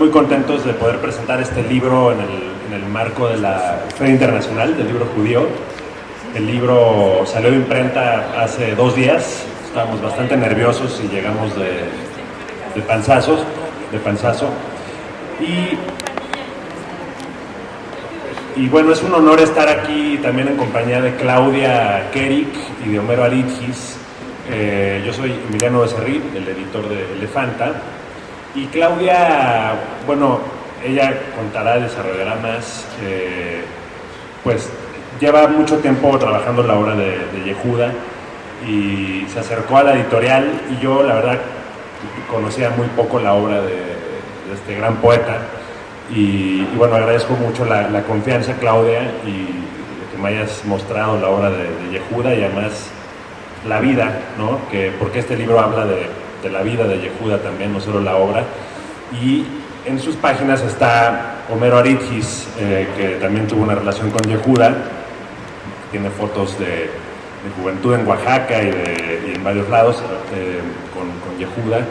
muy contentos de poder presentar este libro en el marco de la Feria Internacional del Libro Judío. El libro salió de imprenta hace 2 días, estábamos bastante nerviosos y llegamos de panzazo. Y bueno, es un honor estar aquí también en compañía de Claudia Kerik y de Homero Aridgis. Yo soy Emiliano Becerril, el editor de Elefanta, y Claudia, bueno, ella contará, desarrollará más, pues lleva mucho tiempo trabajando la obra de Yehuda y se acercó a la editorial, y yo la verdad conocía muy poco la obra de este gran poeta, y bueno, agradezco mucho la confianza, Claudia, y que me hayas mostrado la obra de Yehuda y además la vida, ¿no? Porque este libro habla de la vida de Yehuda también, no solo la obra. Y en sus páginas está Homero Aridgis, que también tuvo una relación con Yehuda, tiene fotos de juventud en Oaxaca y en varios lados con Yehuda.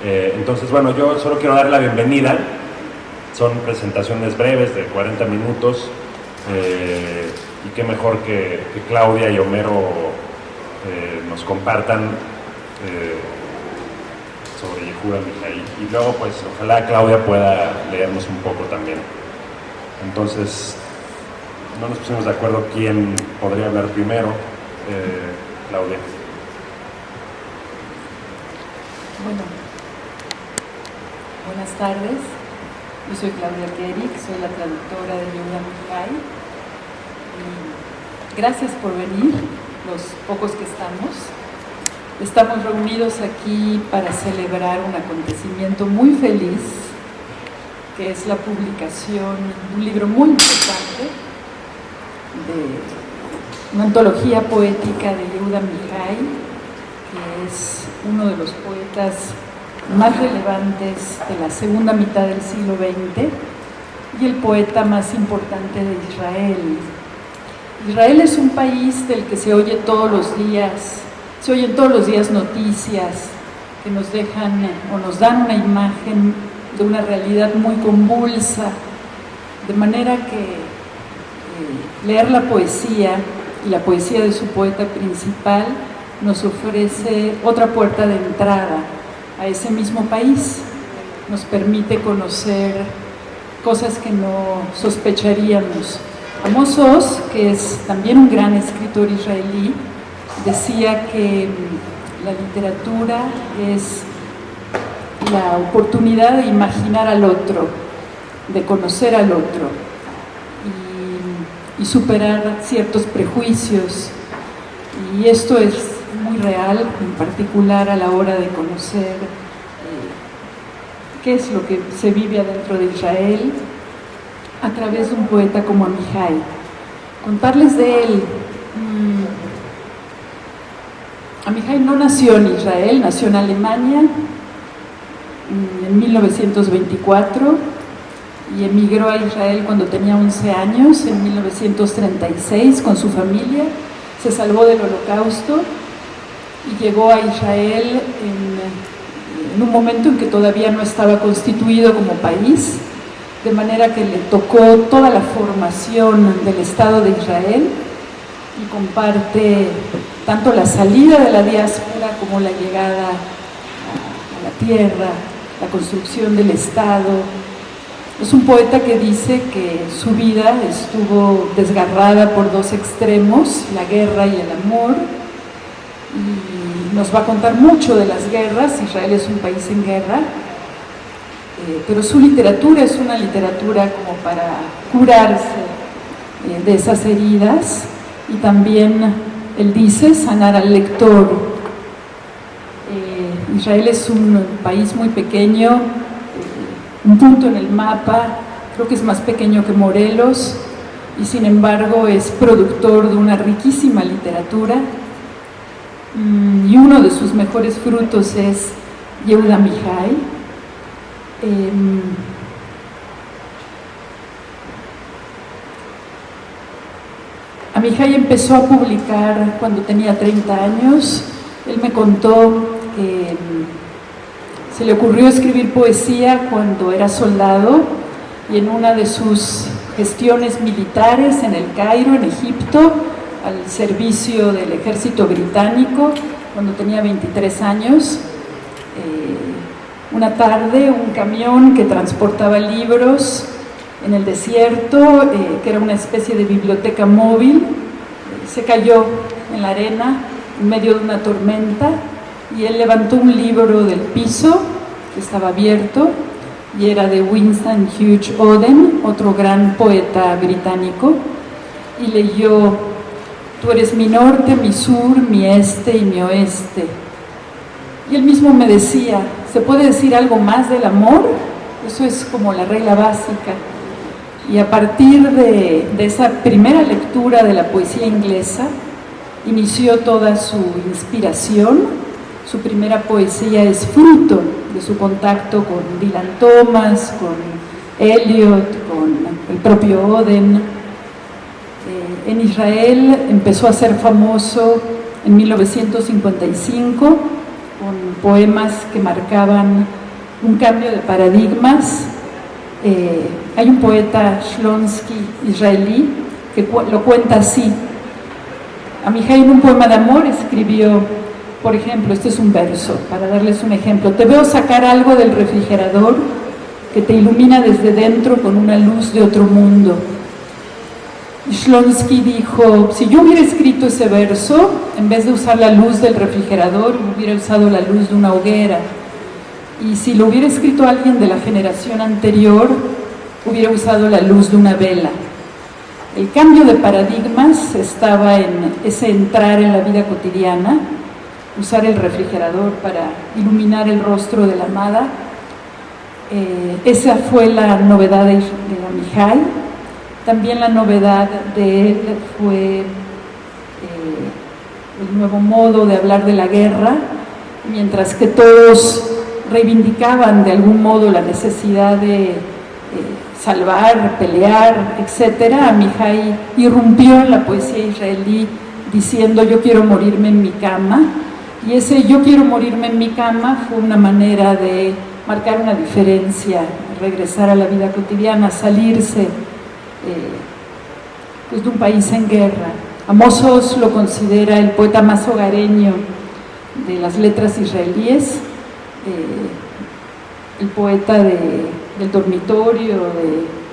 Entonces, bueno, yo solo quiero dar la bienvenida. Son presentaciones breves de 40 minutos, y qué mejor que Claudia y Homero nos compartan sobre Yehuda Amichai, y luego pues ojalá Claudia pueda leernos un poco también. Entonces no nos pusimos de acuerdo quién podría hablar primero. Claudia. Bueno, buenas tardes. Yo soy Claudia Kerik, soy la traductora de Yehuda Amichai. Gracias por venir, los pocos que estamos. Estamos reunidos aquí para celebrar un acontecimiento muy feliz, que es la publicación de un libro muy importante, de una antología poética de Yehuda Amichai, que es uno de los poetas más relevantes de la segunda mitad del siglo XX y el poeta más importante de Israel. Israel es un país del que se oyen todos los días noticias que nos dejan o nos dan una imagen de una realidad muy convulsa, de manera que leer la poesía y la poesía de su poeta principal nos ofrece otra puerta de entrada a ese mismo país, nos permite conocer cosas que no sospecharíamos. Amos Oz, que es también un gran escritor israelí, decía que la literatura es la oportunidad de imaginar al otro, de conocer al otro y superar ciertos prejuicios, y esto es muy real, en particular a la hora de conocer qué es lo que se vive adentro de Israel a través de un poeta como Amichai. Contarles de él. Amichai no nació en Israel, nació en Alemania en 1924 y emigró a Israel cuando tenía 11 años, en 1936, con su familia. Se salvó del Holocausto y llegó a Israel en un momento en que todavía no estaba constituido como país, de manera que le tocó toda la formación del Estado de Israel y comparte tanto la salida de la diáspora como la llegada a la tierra, la construcción del Estado. Es un poeta que dice que su vida estuvo desgarrada por 2 extremos, la guerra y el amor, y nos va a contar mucho de las guerras. Israel es un país en guerra, pero su literatura es una literatura como para curarse de esas heridas, y también él dice sanar al lector. Israel es un país muy pequeño, un punto en el mapa, creo que es más pequeño que Morelos, y sin embargo es productor de una riquísima literatura, y uno de sus mejores frutos es Yehuda Amichai. Amichai empezó a publicar cuando tenía 30 años. Él me contó que Se le ocurrió escribir poesía cuando era soldado y en una de sus gestiones militares en el Cairo, en Egipto, al servicio del ejército británico, cuando tenía 23 años. Una tarde, un camión que transportaba libros en el desierto, que era una especie de biblioteca móvil, se cayó en la arena en medio de una tormenta y él levantó un libro del piso que estaba abierto y era de Winston Hughes Auden, otro gran poeta británico, y leyó: tú eres mi norte, mi sur, mi este y mi oeste. Y él mismo me decía: ¿se puede decir algo más del amor? Eso es como la regla básica. Y a partir de esa primera lectura de la poesía inglesa, inició toda su inspiración. Su primera poesía es fruto de su contacto con Dylan Thomas, con Eliot, con el propio Auden. En Israel empezó a ser famoso en 1955 con poemas que marcaban un cambio de paradigmas. Hay un poeta Shlonsky israelí que lo cuenta así. Amihai, en un poema de amor, escribió, por ejemplo, este es un verso, para darles un ejemplo: te veo sacar algo del refrigerador que te ilumina desde dentro con una luz de otro mundo. Y Shlonsky dijo: si yo hubiera escrito ese verso, en vez de usar la luz del refrigerador, hubiera usado la luz de una hoguera. Y si lo hubiera escrito alguien de la generación anterior, hubiera usado la luz de una vela. El cambio de paradigmas estaba en ese entrar en la vida cotidiana, usar el refrigerador para iluminar el rostro de la amada. Esa fue la novedad de Amihai. También la novedad de él fue el nuevo modo de hablar de la guerra, mientras que todos reivindicaban de algún modo la necesidad de salvar, pelear, etc. Amihai irrumpió en la poesía israelí diciendo: yo quiero morirme en mi cama, y ese yo quiero morirme en mi cama fue una manera de marcar una diferencia, regresar a la vida cotidiana, salirse pues de un país en guerra. Amos Oz lo considera el poeta más hogareño de las letras israelíes, el poeta del dormitorio,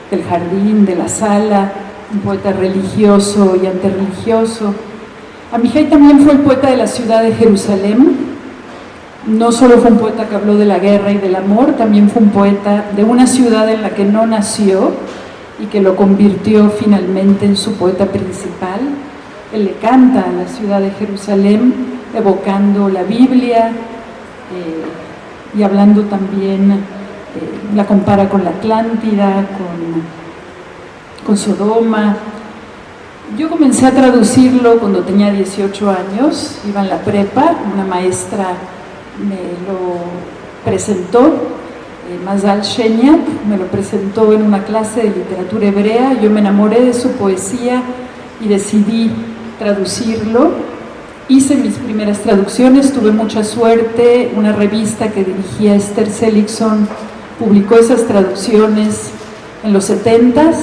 del jardín, de la sala, un poeta religioso y antirreligioso. Amihai también fue el poeta de la ciudad de Jerusalén. No solo fue un poeta que habló de la guerra y del amor, también fue un poeta de una ciudad en la que no nació y que lo convirtió finalmente en su poeta principal. Él le canta a la ciudad de Jerusalén, evocando la Biblia y hablando también, la compara con la Atlántida, con Sodoma. Yo comencé a traducirlo cuando tenía 18 años, iba en la prepa, una maestra me lo presentó, Mazal Sheniak, me lo presentó en una clase de literatura hebrea. Yo me enamoré de su poesía y decidí traducirlo. Hice mis primeras traducciones, tuve mucha suerte. Una revista que dirigía Esther Seligson publicó esas traducciones en los 70s,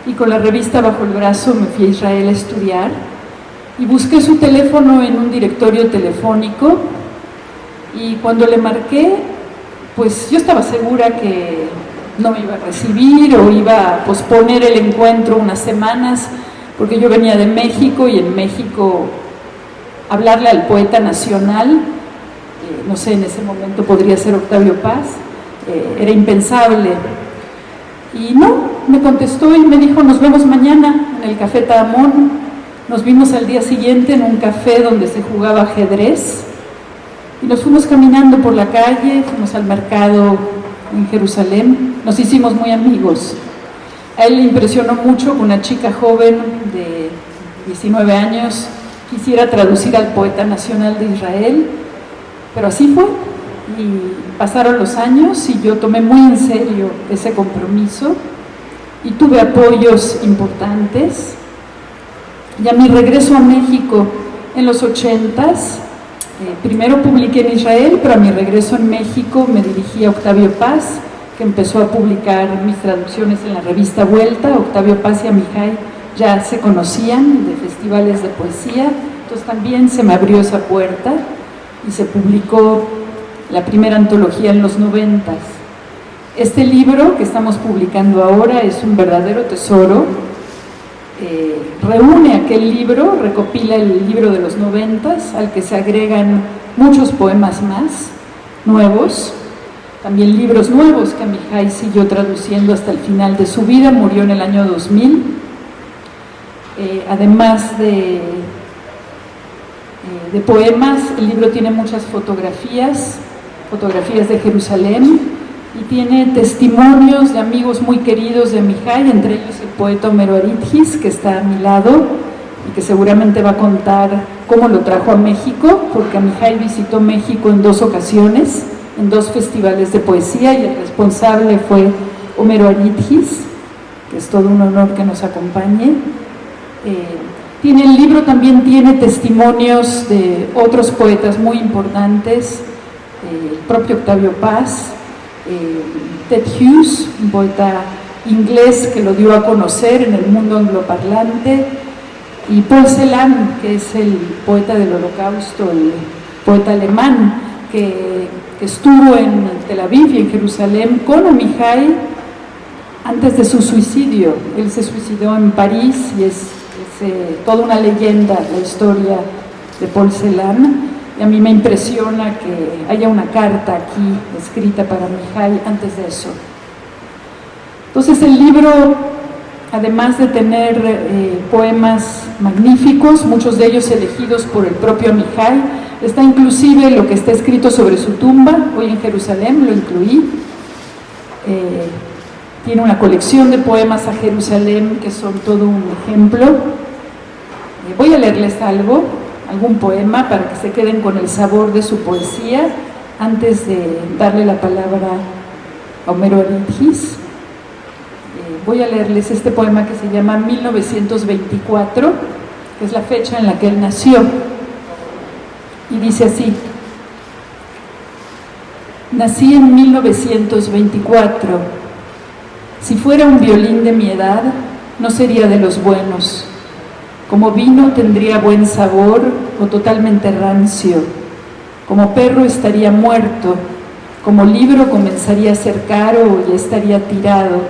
y con la revista bajo el brazo me fui a Israel a estudiar y busqué su teléfono en un directorio telefónico, y cuando le marqué, pues yo estaba segura que no me iba a recibir o iba a posponer el encuentro unas semanas, porque yo venía de México y en México hablarle al poeta nacional, no sé, en ese momento podría ser Octavio Paz, era impensable. Y no, me contestó y me dijo: nos vemos mañana en el Café Tahamón. Nos vimos al día siguiente en un café donde se jugaba ajedrez y nos fuimos caminando por la calle, fuimos al mercado en Jerusalén, nos hicimos muy amigos. A él le impresionó mucho que una chica joven de 19 años quisiera traducir al poeta nacional de Israel, pero así fue. Y pasaron los años y yo tomé muy en serio ese compromiso y tuve apoyos importantes. Y a mi regreso a México en los 80s, Primero publiqué en Israel, pero a mi regreso en México me dirigí a Octavio Paz, que empezó a publicar mis traducciones en la revista Vuelta. Octavio Paz y Amihai ya se conocían de festivales de poesía, entonces también se me abrió esa puerta y se publicó la primera antología en los 90. Este libro que estamos publicando ahora es un verdadero tesoro. Reúne aquel libro, recopila el libro de los 90, al que se agregan muchos poemas más nuevos, también libros nuevos que Amihai siguió traduciendo hasta el final de su vida. Murió en el año 2000. Además de poemas, el libro tiene muchas fotografías de Jerusalén, y tiene testimonios de amigos muy queridos de Amihai, entre ellos el poeta Homero Aridgis, que está a mi lado y que seguramente va a contar cómo lo trajo a México, porque Amihai visitó México en 2 ocasiones, en 2 festivales de poesía, y el responsable fue Homero Aridgis, que es todo un honor que nos acompañe. El libro también tiene testimonios de otros poetas muy importantes, el propio Octavio Paz, Ted Hughes, un poeta inglés que lo dio a conocer en el mundo angloparlante, y Paul Celan, que es el poeta del Holocausto, el poeta alemán, que estuvo en Tel Aviv y en Jerusalén con Amihai antes de su suicidio. Él se suicidó en París y es toda una leyenda la historia de Paul Celan. Y a mí me impresiona que haya una carta aquí escrita para Amihai antes de eso. Entonces el libro, además de tener poemas magníficos, muchos de ellos elegidos por el propio Amihai, está inclusive lo que está escrito sobre su tumba. Hoy en Jerusalén lo incluí. Tiene una colección de poemas a Jerusalén que son todo un ejemplo. Voy a leerles algún poema para que se queden con el sabor de su poesía antes de darle la palabra a Homero Aridgis. Voy a leerles este poema que se llama 1924, que es la fecha en la que él nació, y dice así: nací en 1924. Si fuera un violín de mi edad, no sería de los buenos. Como vino tendría buen sabor o totalmente rancio. Como perro estaría muerto. Como libro comenzaría a ser caro y estaría tirado.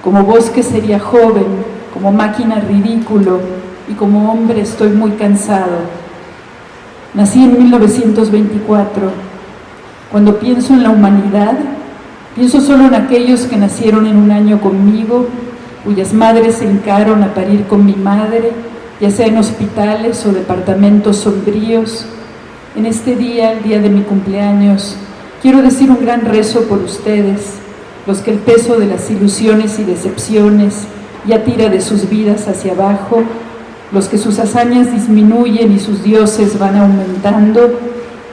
Como bosque sería joven. Como máquina ridículo. Y como hombre estoy muy cansado. Nací en 1924. Cuando pienso en la humanidad, pienso solo en aquellos que nacieron en un año conmigo, cuyas madres se hincaron a parir con mi madre, ya sea en hospitales o departamentos sombríos. En este día, el día de mi cumpleaños, quiero decir un gran rezo por ustedes, los que el peso de las ilusiones y decepciones ya tira de sus vidas hacia abajo, los que sus hazañas disminuyen y sus dioses van aumentando.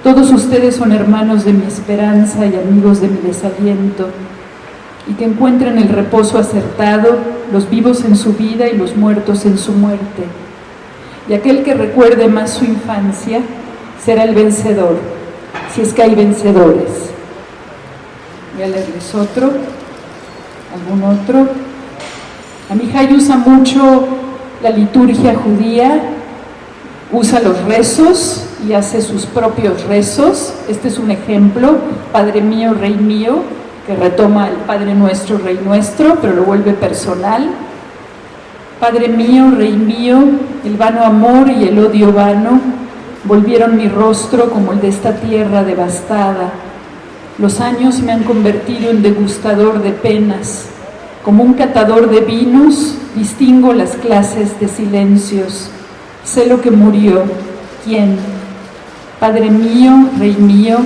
Todos ustedes son hermanos de mi esperanza y amigos de mi desaliento, y que encuentren el reposo acertado, los vivos en su vida y los muertos en su muerte. Y aquel que recuerde más su infancia será el vencedor, si es que hay vencedores. Voy a leerles algún otro. Amihai usa mucho la liturgia judía, usa los rezos y hace sus propios rezos. Este es un ejemplo: Padre mío, Rey mío, que retoma el Padre nuestro, Rey nuestro, pero lo vuelve personal. Padre mío, Rey mío, el vano amor y el odio vano volvieron mi rostro como el de esta tierra devastada. Los años me han convertido en degustador de penas. Como un catador de vinos, distingo las clases de silencios. Sé lo que murió. ¿Quién? Padre mío, Rey mío,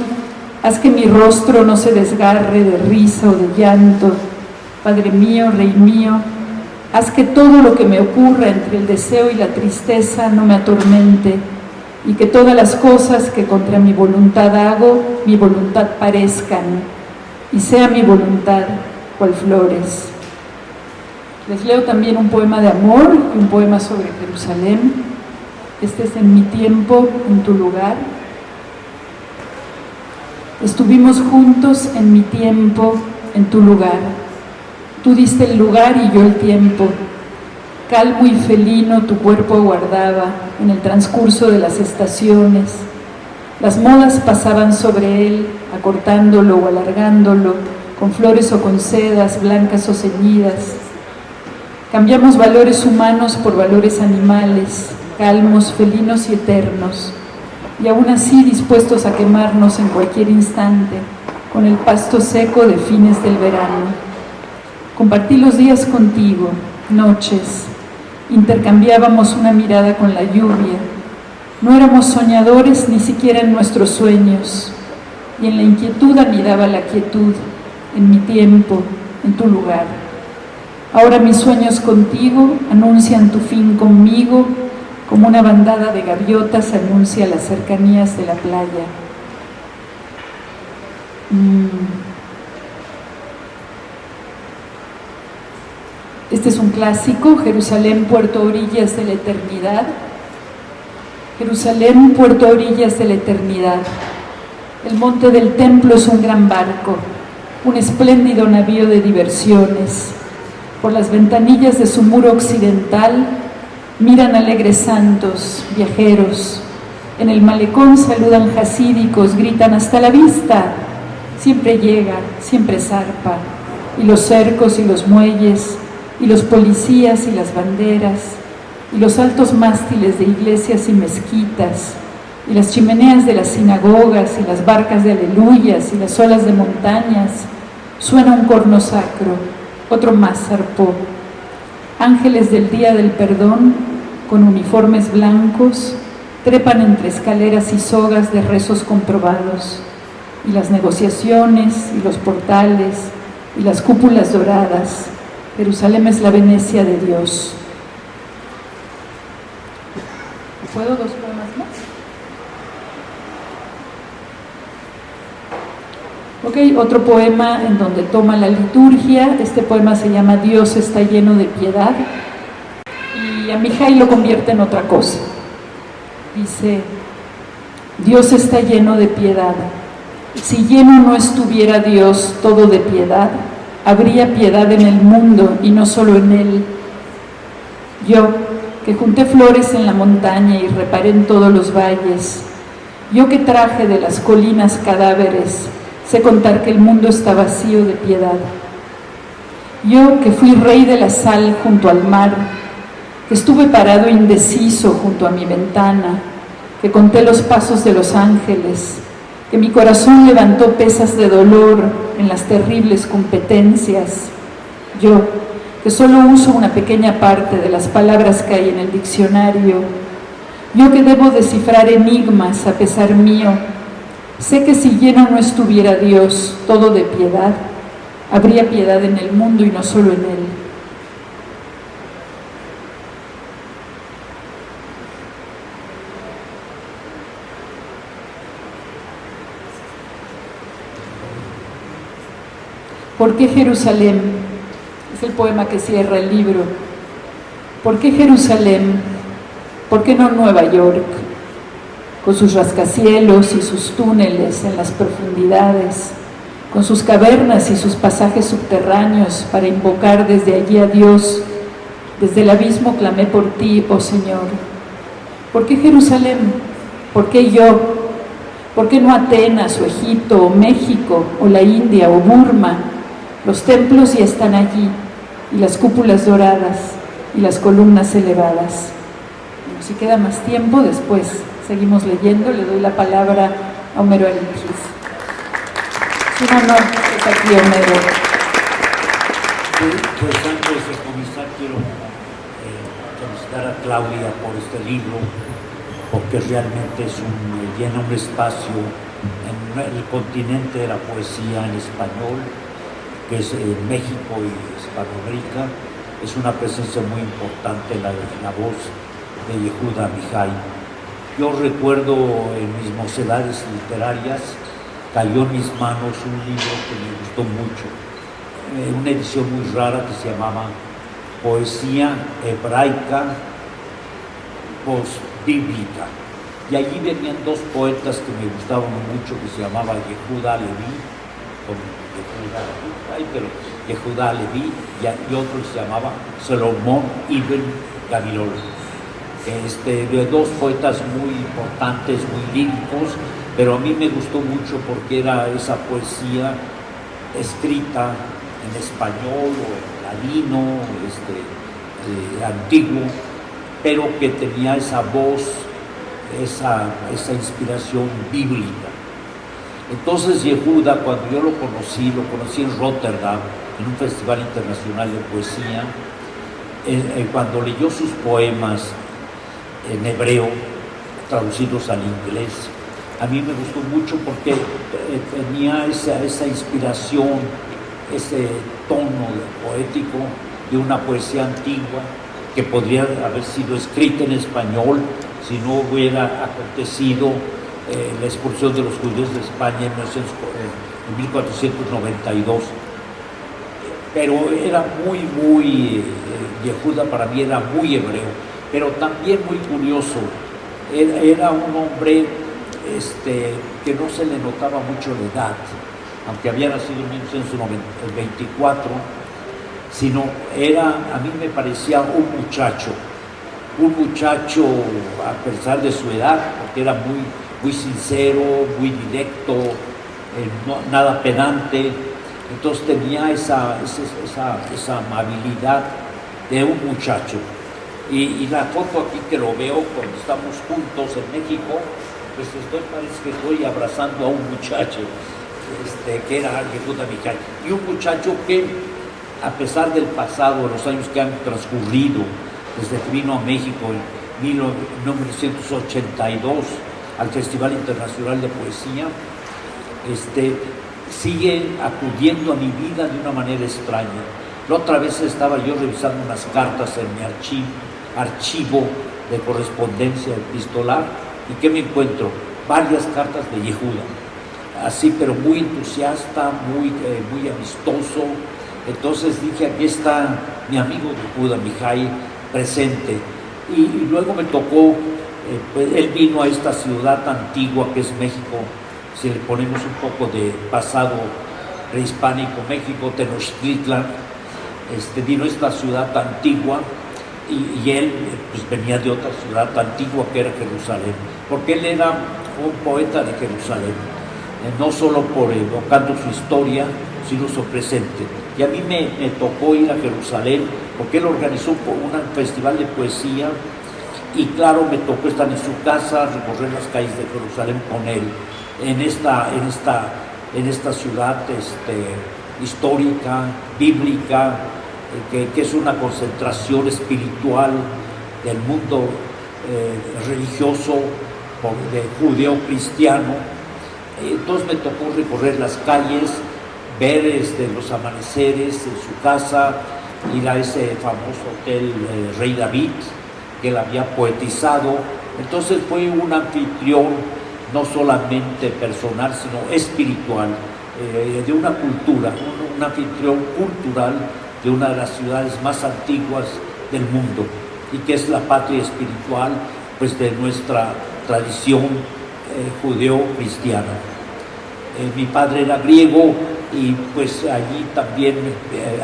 haz que mi rostro no se desgarre de risa o de llanto. Padre mío, Rey mío, haz que todo lo que me ocurra entre el deseo y la tristeza no me atormente, y que todas las cosas que contra mi voluntad hago, mi voluntad parezcan, y sea mi voluntad cual flores. Les leo también un poema de amor y un poema sobre Jerusalén. Este es En mi tiempo, en tu lugar. Estuvimos juntos en mi tiempo, en tu lugar. Tú diste el lugar y yo el tiempo. Calmo y felino tu cuerpo aguardaba en el transcurso de las estaciones. Las modas pasaban sobre él, acortándolo o alargándolo, con flores o con sedas, blancas o ceñidas. Cambiamos valores humanos por valores animales, calmos, felinos y eternos, y aún así dispuestos a quemarnos en cualquier instante, con el pasto seco de fines del verano. Compartí los días contigo, noches, intercambiábamos una mirada con la lluvia. No éramos soñadores ni siquiera en nuestros sueños, y en la inquietud anidaba la quietud, en mi tiempo, en tu lugar. Ahora mis sueños contigo anuncian tu fin conmigo, como una bandada de gaviotas anuncia las cercanías de la playa. Este es un clásico, Jerusalén, puerto a orillas de la eternidad. Jerusalén, puerto a orillas de la eternidad. El monte del templo es un gran barco, un espléndido navío de diversiones. Por las ventanillas de su muro occidental miran alegres santos, viajeros. En el malecón saludan jasídicos, gritan hasta la vista. Siempre llega, siempre zarpa. Y los cercos y los muelles, y los policías y las banderas, y los altos mástiles de iglesias y mezquitas, y las chimeneas de las sinagogas, y las barcas de aleluyas, y las olas de montañas, suena un corno sacro, otro más zarpó. Ángeles del día del perdón, con uniformes blancos, trepan entre escaleras y sogas de rezos comprobados, y las negociaciones, y los portales, y las cúpulas doradas. Jerusalén es la Venecia de Dios. ¿Puedo dos poemas más? Ok, otro poema en donde toma la liturgia. Este poema se llama Dios está lleno de piedad. Y Amihai lo convierte en otra cosa. Dice, Dios está lleno de piedad. Si lleno no estuviera Dios todo de piedad, habría piedad en el mundo y no solo en él. Yo, que junté flores en la montaña y reparé en todos los valles, yo que traje de las colinas cadáveres, sé contar que el mundo está vacío de piedad. Yo, que fui rey de la sal junto al mar, que estuve parado indeciso junto a mi ventana, que conté los pasos de los ángeles, que mi corazón levantó pesas de dolor en las terribles competencias. Yo, que solo uso una pequeña parte de las palabras que hay en el diccionario. Yo que debo descifrar enigmas a pesar mío. Sé que si lleno no estuviera Dios todo de piedad, habría piedad en el mundo y no solo en él. ¿Por qué Jerusalén? Es el poema que cierra el libro. ¿Por qué Jerusalén? ¿Por qué no Nueva York? Con sus rascacielos y sus túneles en las profundidades, con sus cavernas y sus pasajes subterráneos para invocar desde allí a Dios. Desde el abismo clamé por ti, oh Señor. ¿Por qué Jerusalén? ¿Por qué yo? ¿Por qué no Atenas o Egipto o México o la India o Burma? Los templos ya están allí, y las cúpulas doradas, y las columnas elevadas. Bueno, si queda más tiempo, después seguimos leyendo. Le doy la palabra a Homero Aritgis. Es un honor que esté aquí, Homero. Pues antes de comenzar quiero felicitar a Claudia por este libro, porque realmente llena un espacio en el continente de la poesía en español, que es México y Hispanoamérica. Es una presencia muy importante la voz de Yehuda Amihai. Yo recuerdo en mis mocedades literarias, cayó en mis manos un libro que me gustó mucho, una edición muy rara que se llamaba Poesía Hebraica Postbíblica, y allí venían dos poetas que me gustaban mucho, que se llamaban Yehuda Leví, Yehuda Leví, y otro que se llamaba Salomón Ibn Gavilol. De dos poetas muy importantes, muy líricos, pero a mí me gustó mucho porque era esa poesía escrita en español o en ladino, antiguo, pero que tenía esa voz, esa inspiración bíblica. Entonces Yehuda, cuando yo lo conocí en Rotterdam, en un festival internacional de poesía, cuando leyó sus poemas en hebreo, traducidos al inglés, a mí me gustó mucho porque tenía esa inspiración, ese tono poético de una poesía antigua que podría haber sido escrita en español si no hubiera acontecido la expulsión de los judíos de España en 1492. Pero era muy Yehuda para mí era muy hebreo, pero también muy curioso. Era un hombre que no se le notaba mucho la edad, aunque había nacido en 1924, sino a mí me parecía un muchacho, a pesar de su edad, porque era muy sincero, muy directo, nada pedante. Entonces tenía esa amabilidad de un muchacho. Y la foto aquí que lo veo cuando estamos juntos en México, pues parece que estoy abrazando a un muchacho, que era Yehuda Amichai. Y un muchacho que, a pesar del pasado, de los años que han transcurrido, desde que vino a México en 1982 al Festival Internacional de Poesía, sigue acudiendo a mi vida de una manera extraña. La otra vez estaba yo revisando unas cartas en mi archivo de correspondencia epistolar, y ¿qué me encuentro? Varias cartas de Yehuda, así, pero muy entusiasta, muy amistoso. Entonces dije, aquí está mi amigo Yehuda Amichai presente. Y luego me tocó, pues, él vino a esta ciudad antigua que es México. Si le ponemos un poco de pasado prehispánico, México, Tenochtitlan, vino a esta ciudad antigua, y él pues, venía de otra ciudad antigua que era Jerusalén, porque él era un poeta de Jerusalén, no solo por evocando su historia, sino su presente. Y a mí me tocó ir a Jerusalén, porque él organizó un festival de poesía, y claro, me tocó estar en su casa, recorrer las calles de Jerusalén con él, en esta ciudad histórica, bíblica, que es una concentración espiritual del mundo religioso, de judeo-cristiano. Entonces me tocó recorrer las calles, ver los amaneceres en su casa, ir a ese famoso hotel Rey David, que él había poetizado. Entonces fue un anfitrión no solamente personal, sino espiritual, de una cultura, un anfitrión cultural de una de las ciudades más antiguas del mundo, y que es la patria espiritual, pues, de nuestra tradición judeo-cristiana. Mi padre era griego, y pues allí también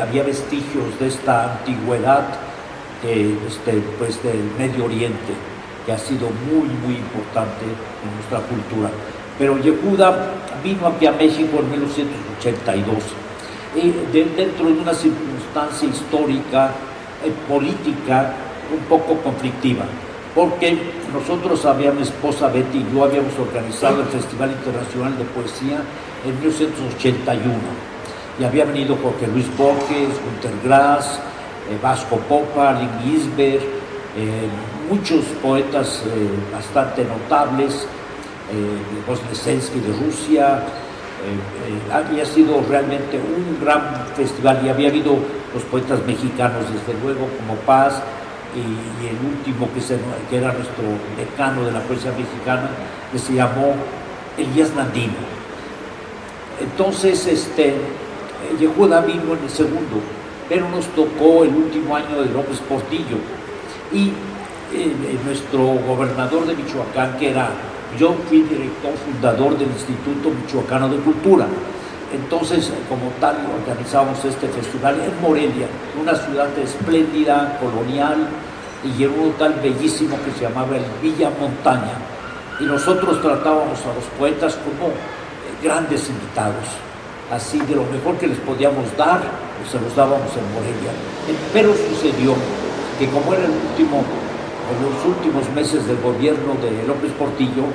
había vestigios de esta antigüedad pues del Medio Oriente, que ha sido muy importante en nuestra cultura. Pero Yehuda vino aquí a México en 1982, dentro de una circunstancia histórica, política, un poco conflictiva, porque nosotros mi esposa Betty y yo habíamos organizado el Festival Internacional de Poesía en 1981, y había venido Jorge Luis Borges, Günter Grass, Vasco Popa, Lynn Ginsberg, muchos poetas bastante notables, Voznetsensky de Rusia. Había sido realmente un gran festival, y había habido los poetas mexicanos, desde luego, como Paz, y el último que era nuestro decano de la poesía mexicana, que se llamó Elías Nandino. Entonces Yehuda vino en el segundo, pero nos tocó el último año de López Portillo, y nuestro gobernador de Michoacán, que era, yo fui director fundador del Instituto Michoacano de Cultura. Entonces, como tal, organizamos este festival en Morelia, una ciudad espléndida, colonial, y en un hotel bellísimo que se llamaba el Villa Montaña. Y nosotros tratábamos a los poetas como grandes invitados, así de lo mejor que les podíamos dar, pues se los dábamos en Morelia. Pero sucedió que como era en los últimos meses del gobierno de López Portillo,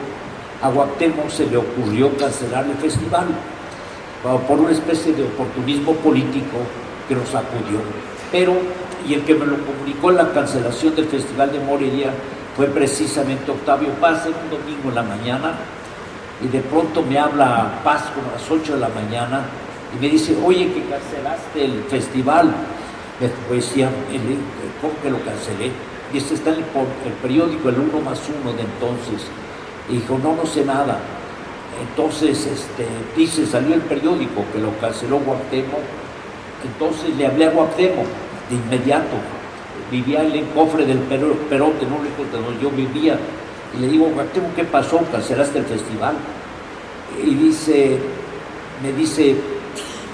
a Cuauhtémoc se le ocurrió cancelar el festival por una especie de oportunismo político que nos sacudió. Y el que me lo comunicó en la cancelación del Festival de Morelia fue precisamente Octavio Paz, un domingo en la mañana, y de pronto me habla Paz como a las 8 de la mañana y me dice, oye, que cancelaste el festival de poesía. Y le digo, ¿cómo que lo cancelé? Dice, está en el periódico, el 1+1 de entonces. Y dijo, no sé nada. Entonces, dice, salió el periódico que lo canceló Cuauhtémoc. Entonces le hablé a Cuauhtémoc de inmediato. Vivía en el cofre del Perote, no lejos de donde yo vivía. Y le digo, Cuauhtémoc, ¿qué pasó? ¿Cancelaste el festival? Y me dice,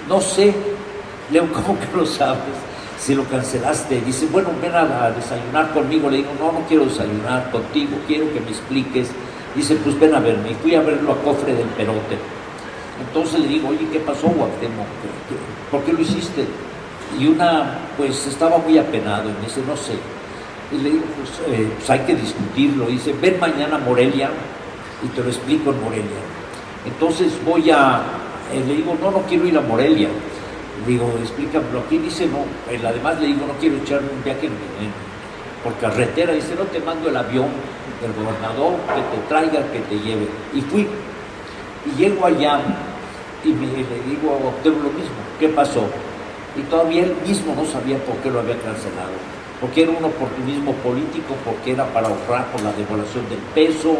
no sé. Le digo, ¿cómo que lo sabes? Si lo cancelaste. Dice, bueno, ven a desayunar conmigo. Le digo, no quiero desayunar contigo, quiero que me expliques. Dice, pues ven a verme. Y fui a verlo a cofre del Perote. Entonces le digo, oye, ¿qué pasó, Cuauhtémoc? ¿Por qué lo hiciste? Y pues estaba muy apenado y me dice, no sé. Y le digo, pues hay que discutirlo. Y dice, ven mañana a Morelia y te lo explico en Morelia. Entonces le digo, no quiero ir a Morelia. Le digo, explícamelo aquí. Dice, no. Además le digo, no quiero echar un viaje por carretera. Dice, no, te mando el avión del gobernador, que te traiga, que te lleve. Y fui. Y llego allá y le digo a Cuauhtémoc lo mismo. ¿Qué pasó? Y todavía él mismo no sabía por qué lo había cancelado. Porque era un oportunismo político, porque era para ahorrar por la devaluación del peso,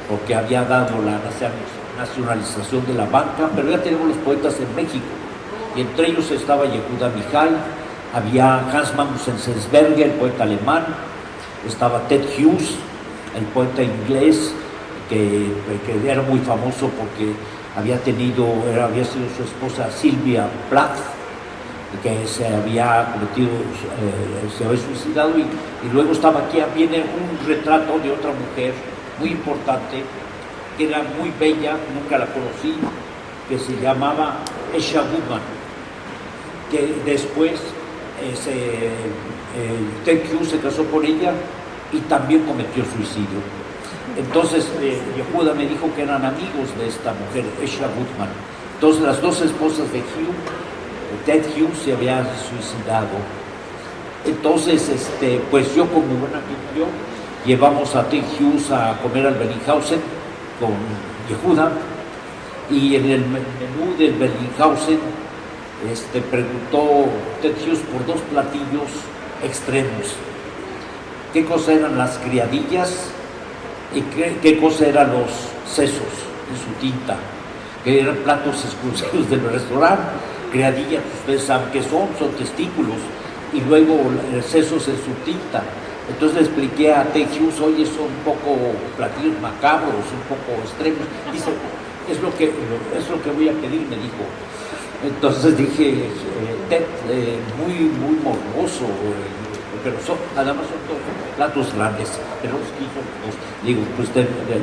porque había dado la nacionalización de la banca, pero ya tenemos los poetas en México. Y entre ellos estaba Yehuda Mihai, había Hans Magnussen Sensberger, el poeta alemán, estaba Ted Hughes, el poeta inglés, que era muy famoso porque había sido su esposa Sylvia Plath, que se había cometido, se había suicidado, y luego estaba aquí, viene un retrato de otra mujer muy importante, que era muy bella, nunca la conocí, que se llamaba Esha Goodman, que después Ted Hughes se casó con ella y también cometió suicidio. Entonces Yehuda me dijo que eran amigos de esta mujer, Esha Goodman. Entonces las dos esposas de Ted Hughes se había suicidado. Entonces, pues yo como buen amigo, llevamos a Ted Hughes a comer al Berlinghausen con Yehuda, y en el menú del Berlinghausen preguntó Ted Hughes por dos platillos extremos. ¿Qué cosa eran las criadillas y qué cosa eran los sesos en su tinta? Que eran platos exclusivos del restaurante. Criadillas, ustedes saben qué son testículos, y luego sesos en su tinta. Entonces le expliqué a Ted Hughes, oye, son un poco platillos macabros, un poco extremos. Dice, es lo que voy a pedir, me dijo. Entonces dije, Ted, muy morboso, pero además son todos platos grandes, pero digo, pues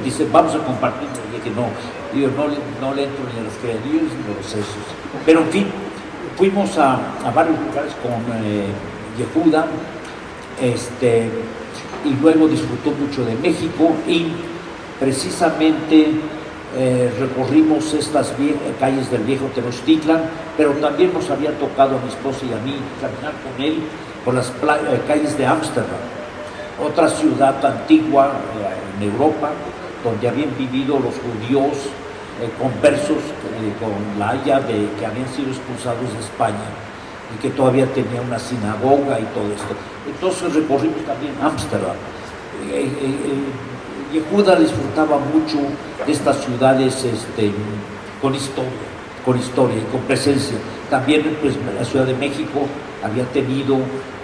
dice, vamos a compartir. Y dije, no le entro ni a las criadillas ni a los sesos. Pero en fin, fuimos a varios lugares con Yehuda, y luego disfrutó mucho de México, y precisamente recorrimos estas calles del viejo Tenochtitlan, pero también nos había tocado a mi esposa y a mí caminar con él por las calles de Ámsterdam, otra ciudad antigua en Europa, donde habían vivido los judíos conversos con la Haya, que habían sido expulsados de España y que todavía tenía una sinagoga y todo esto. Entonces recorrimos también Ámsterdam. Yehuda disfrutaba mucho de estas ciudades con historia y con presencia. También, pues, la Ciudad de México había tenido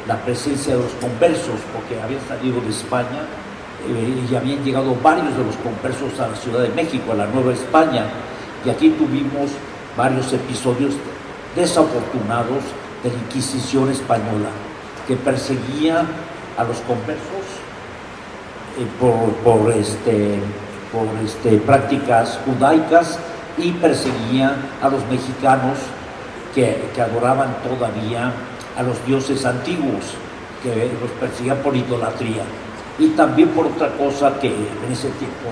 la presencia de los conversos, porque habían salido de España y habían llegado varios de los conversos a la Ciudad de México, a la Nueva España, y aquí tuvimos varios episodios desafortunados de la Inquisición española, que perseguía a los conversos por prácticas judaicas, y perseguía a los mexicanos que adoraban todavía a los dioses antiguos, que los perseguían por idolatría, y también por otra cosa que en ese tiempo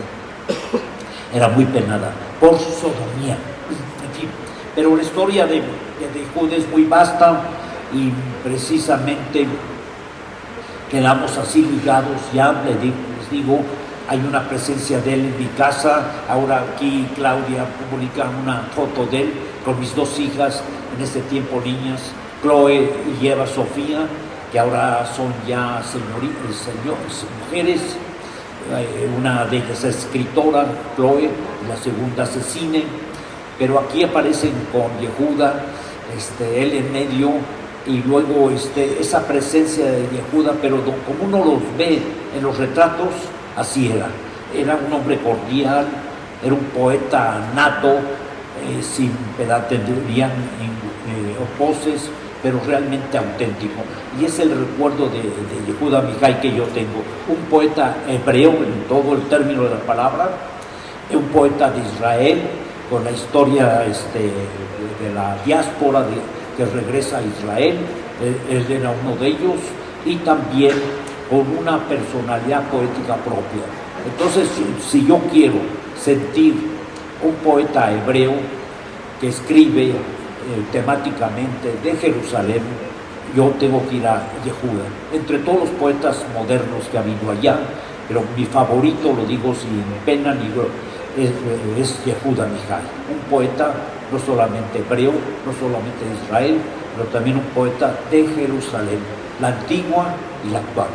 era muy penada, por su sodomía. En fin, pero la historia de Yehuda es muy vasta, y precisamente quedamos así ligados. Ya les digo, hay una presencia de él en mi casa. Ahora aquí Claudia publica una foto de él con mis dos hijas, en ese tiempo niñas, Chloe y Eva Sofía, que ahora son ya mujeres. Una de ellas es escritora, Chloe, la segunda hace cine, pero aquí aparecen con Yehuda, él en medio, y luego esa presencia de Yehuda, pero como uno los ve en los retratos, así era un hombre cordial, era un poeta nato, sin pedantería o poses, pero realmente auténtico. Y es el recuerdo de Yehuda Amichai que yo tengo, un poeta hebreo en todo el término de la palabra, un poeta de Israel, con la historia de la diáspora que regresa a Israel. Él era uno de ellos, y también con una personalidad poética propia. Entonces, si yo quiero sentir un poeta hebreo que escribe temáticamente de Jerusalén, yo tengo que ir a Yehuda. Entre todos los poetas modernos que ha habido allá, pero mi favorito, lo digo sin pena ni gloria, es Yehuda Amichai, un poeta no solamente hebreo, no solamente de Israel, pero también un poeta de Jerusalén, la antigua y la actual.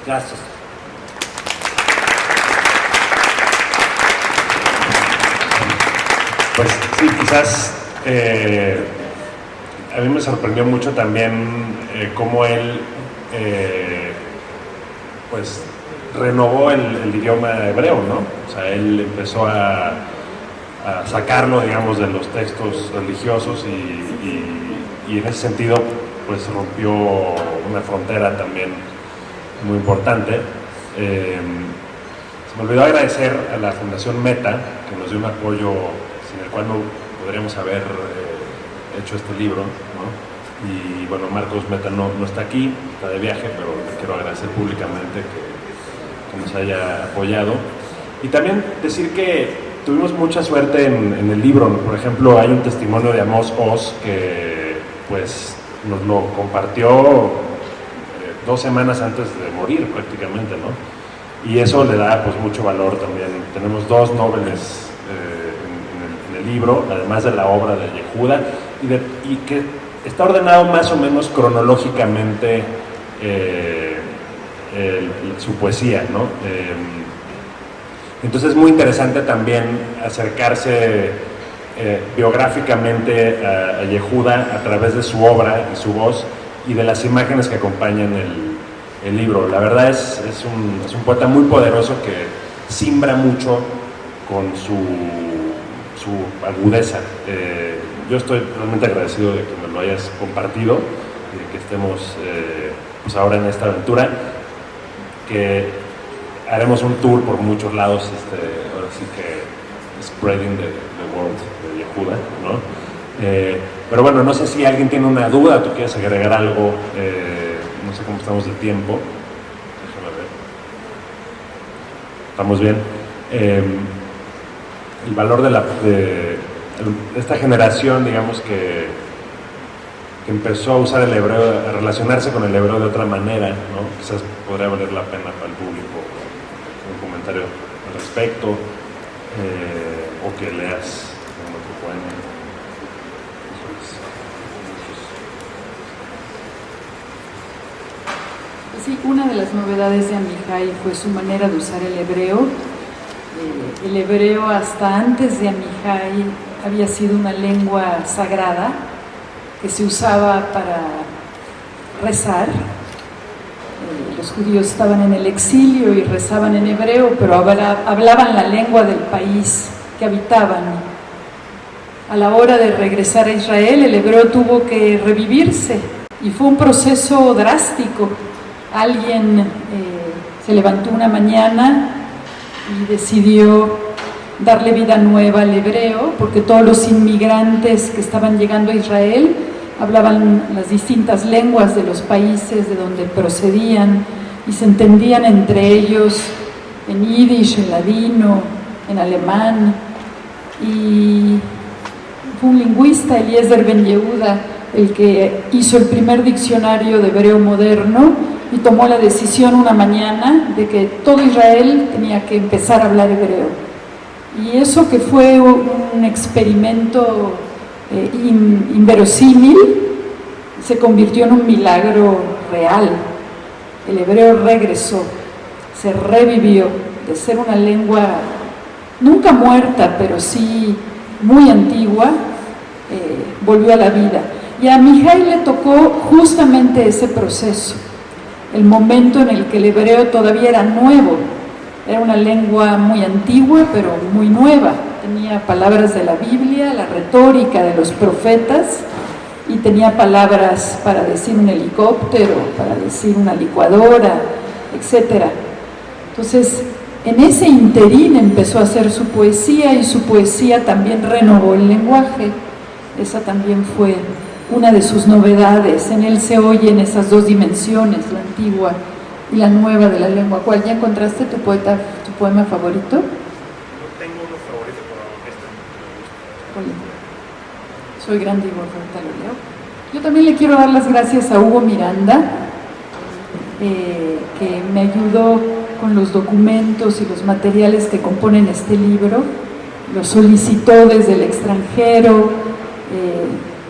Gracias. Pues sí, quizás a mí me sorprendió mucho también cómo él pues renovó el idioma hebreo, ¿no? O sea, él empezó a sacarlo, digamos, de los textos religiosos, y en ese sentido pues rompió una frontera también muy importante. Se me olvidó agradecer a la Fundación Meta, que nos dio un apoyo sin el cual no podríamos haber hecho este libro, ¿no? Y bueno, Marcos Meta no está aquí, está de viaje, pero le quiero agradecer públicamente que nos haya apoyado. Y también decir que tuvimos mucha suerte en el libro. Por ejemplo, hay un testimonio de Amos Oz que pues nos lo compartió 2 semanas antes de morir prácticamente, ¿no? Y eso le da pues mucho valor también. Tenemos 2 noveles en el libro, además de la obra de Yehuda, y que está ordenado más o menos cronológicamente su poesía, ¿no? Entonces es muy interesante también acercarse biográficamente a Yehuda a través de su obra y su voz, y de las imágenes que acompañan el libro. La verdad es un poeta muy poderoso que simbra mucho con su agudeza. Yo estoy realmente agradecido de que me lo hayas compartido y de que estemos pues ahora en esta aventura, que haremos un tour por muchos lados, ahora sí que spreading the word de Yehuda, ¿no? Pero bueno, no sé si alguien tiene una duda, tú quieres agregar algo, no sé cómo estamos de tiempo. Déjame ver. ¿Estamos bien? El valor de esta generación, digamos, que empezó a usar el hebreo, a relacionarse con el hebreo de otra manera, ¿no? Quizás podría valer la pena para el público un comentario al respecto, o que leas algún otro poema. Sí, una de las novedades de Amichai fue su manera de usar el hebreo. El hebreo hasta antes de Amichai había sido una lengua sagrada que se usaba para rezar, Los judíos estaban en el exilio y rezaban en hebreo, pero hablaban la lengua del país que habitaban. A la hora de regresar a Israel, el hebreo tuvo que revivirse y fue un proceso drástico. Alguien se levantó una mañana y decidió darle vida nueva al hebreo, porque todos los inmigrantes que estaban llegando a Israel hablaban las distintas lenguas de los países de donde procedían y se entendían entre ellos en yiddish, en ladino, en alemán. Y fue un lingüista, Eliezer Ben Yehuda, el que hizo el primer diccionario de hebreo moderno y tomó la decisión una mañana de que todo Israel tenía que empezar a hablar hebreo. Y eso, que fue un experimento inverosímil, se convirtió en un milagro real. El hebreo regresó, se revivió de ser una lengua nunca muerta, pero sí muy antigua, volvió a la vida. Y a Mihai le tocó justamente ese proceso, el momento en el que el hebreo todavía era nuevo. Era una lengua muy antigua, pero muy nueva. Tenía palabras de la Biblia, la retórica de los profetas, y tenía palabras para decir un helicóptero, para decir una licuadora, etc. Entonces, en ese interín empezó a hacer su poesía, y su poesía también renovó el lenguaje. Esa también fue una de sus novedades. En él se oyen esas dos dimensiones, la antigua y la nueva de la lengua. ¿Cuál? ¿Ya encontraste tu poema favorito? No tengo uno favorito, pero este me gusta. Soy grande y gordo, ahorita lo leo. Yo también le quiero dar las gracias a Hugo Miranda, que me ayudó con los documentos y los materiales que componen este libro. Lo solicitó desde el extranjero.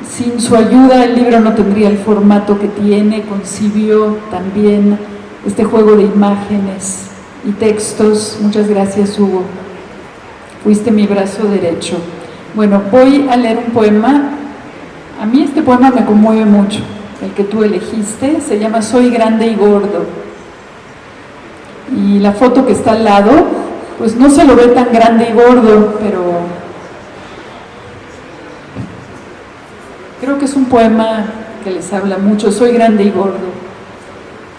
Sin su ayuda el libro no tendría el formato que tiene. Concibió también este juego de imágenes y textos. Muchas gracias, Hugo. Fuiste mi brazo derecho. Bueno, voy a leer un poema. A mí este poema me conmueve mucho, el que tú elegiste. Se llama Soy grande y gordo. Y la foto que está al lado, pues no se lo ve tan grande y gordo, pero creo que es un poema que les habla mucho. Soy grande y gordo.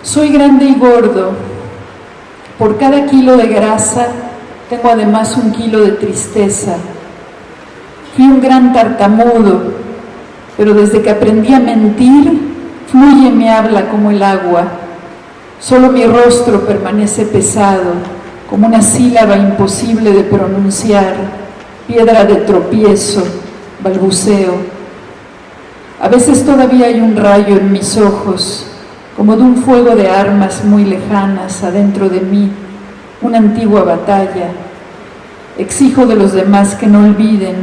Soy grande y gordo. Por cada kilo de grasa tengo además 1 kilo de tristeza. Fui un gran tartamudo, pero desde que aprendí a mentir, fluye mi habla como el agua. Solo mi rostro permanece pesado, como una sílaba imposible de pronunciar, piedra de tropiezo, balbuceo. A veces todavía hay un rayo en mis ojos, como de un fuego de armas muy lejanas adentro de mí, una antigua batalla. Exijo de los demás que no olviden,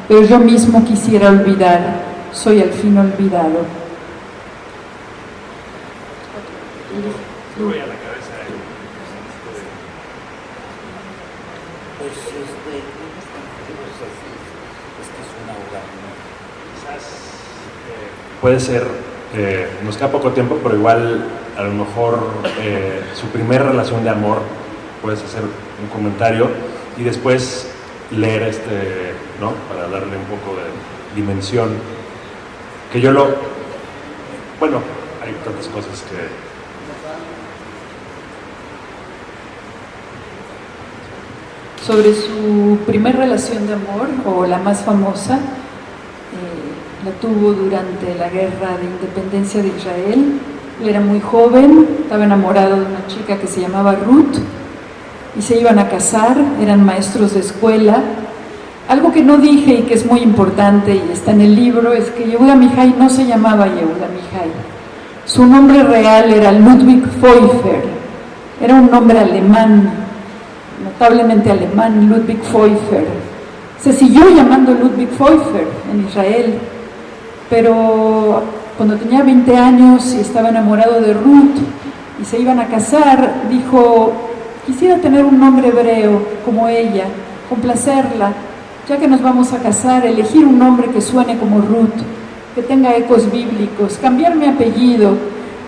pero yo mismo quisiera olvidar. Soy al fin olvidado. Sube a la cabeza Pues es que es una obra. quizás puede ser, nos queda poco tiempo, pero igual a lo mejor su primera relación de amor, puedes hacer un comentario y después leer ¿no? Para darle un poco de dimensión. Que yo bueno, hay tantas cosas que... Sobre su primer relación de amor, o la más famosa, la tuvo durante la guerra de independencia de Israel. Él era muy joven, estaba enamorado de una chica que se llamaba Ruth y se iban a casar, eran maestros de escuela. Algo que no dije y que es muy importante y está en el libro es que Yehuda Mihai no se llamaba Yehuda Mihai. Su nombre real era Ludwig Pfeiffer, era un nombre alemán, notablemente alemán, Ludwig Pfeiffer. Se siguió llamando Ludwig Pfeiffer en Israel, pero cuando tenía 20 años y estaba enamorado de Ruth y se iban a casar, dijo: quisiera tener un nombre hebreo como ella, complacerla, ya que nos vamos a casar, elegir un nombre que suene como Ruth, que tenga ecos bíblicos, cambiar mi apellido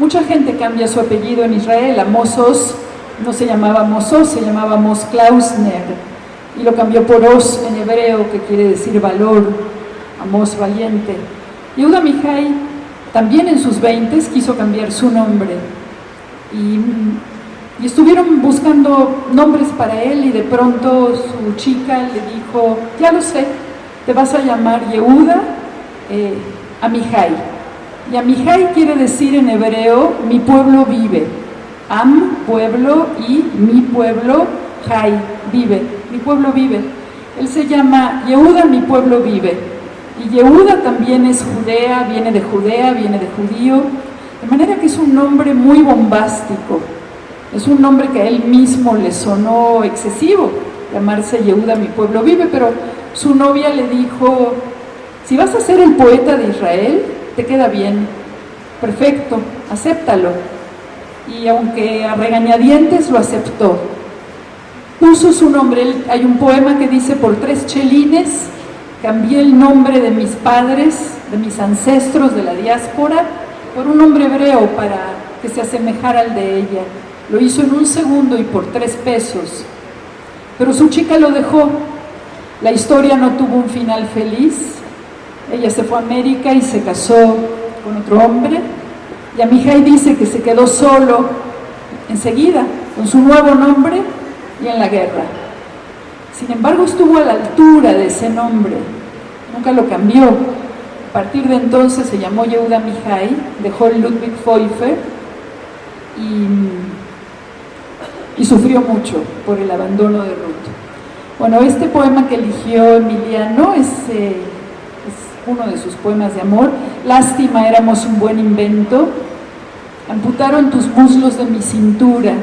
Mucha gente cambia su apellido en Israel. Amos Oz no se llamaba Amos Oz, se llamaba Amos Klausner, y lo cambió por Oz en hebreo, que quiere decir valor, Amos valiente. Yehuda Amichai también en sus 20s quiso cambiar su nombre, y estuvieron buscando nombres para él, y de pronto su chica le dijo: ya lo sé, te vas a llamar Yehuda Amichai. Y Amichai quiere decir en hebreo mi pueblo vive. Am, pueblo, y mi pueblo, Jai, vive, mi pueblo vive. Él se llama Yehuda, mi pueblo vive. Y Yehuda también es Judea, viene de judío, de manera que es un nombre muy bombástico. Es un nombre que a él mismo le sonó excesivo, llamarse Yehuda, mi pueblo vive, pero su novia le dijo: si vas a ser el poeta de Israel, te queda bien, perfecto, acéptalo. Y aunque a regañadientes lo aceptó, puso su nombre. Hay un poema que dice: por 3 chelines cambié el nombre de mis padres, de mis ancestros de la diáspora, por un nombre hebreo para que se asemejara al de ella. Lo hizo en 1 segundo y por 3 pesos. Pero su chica lo dejó. La historia no tuvo un final feliz. Ella se fue a América y se casó con otro hombre. Y Amichai dice que se quedó solo enseguida, con su nuevo nombre y en la guerra. Sin embargo, estuvo a la altura de ese nombre, nunca lo cambió. A partir de entonces se llamó Yehuda Amichai, dejó el Ludwig Pfeiffer y sufrió mucho por el abandono de Ruth. Bueno, este poema que eligió Emiliano es uno de sus poemas de amor. Lástima, éramos un buen invento. Amputaron tus muslos de mi cintura.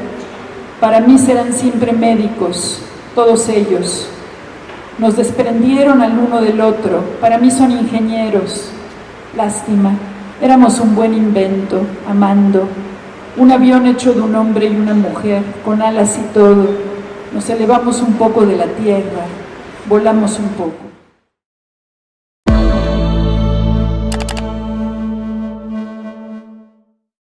Para mí serán siempre médicos, todos ellos. Nos desprendieron al uno del otro. Para mí son ingenieros. Lástima, éramos un buen invento, amando. Un avión hecho de un hombre y una mujer, con alas y todo. Nos elevamos un poco de la tierra, volamos un poco.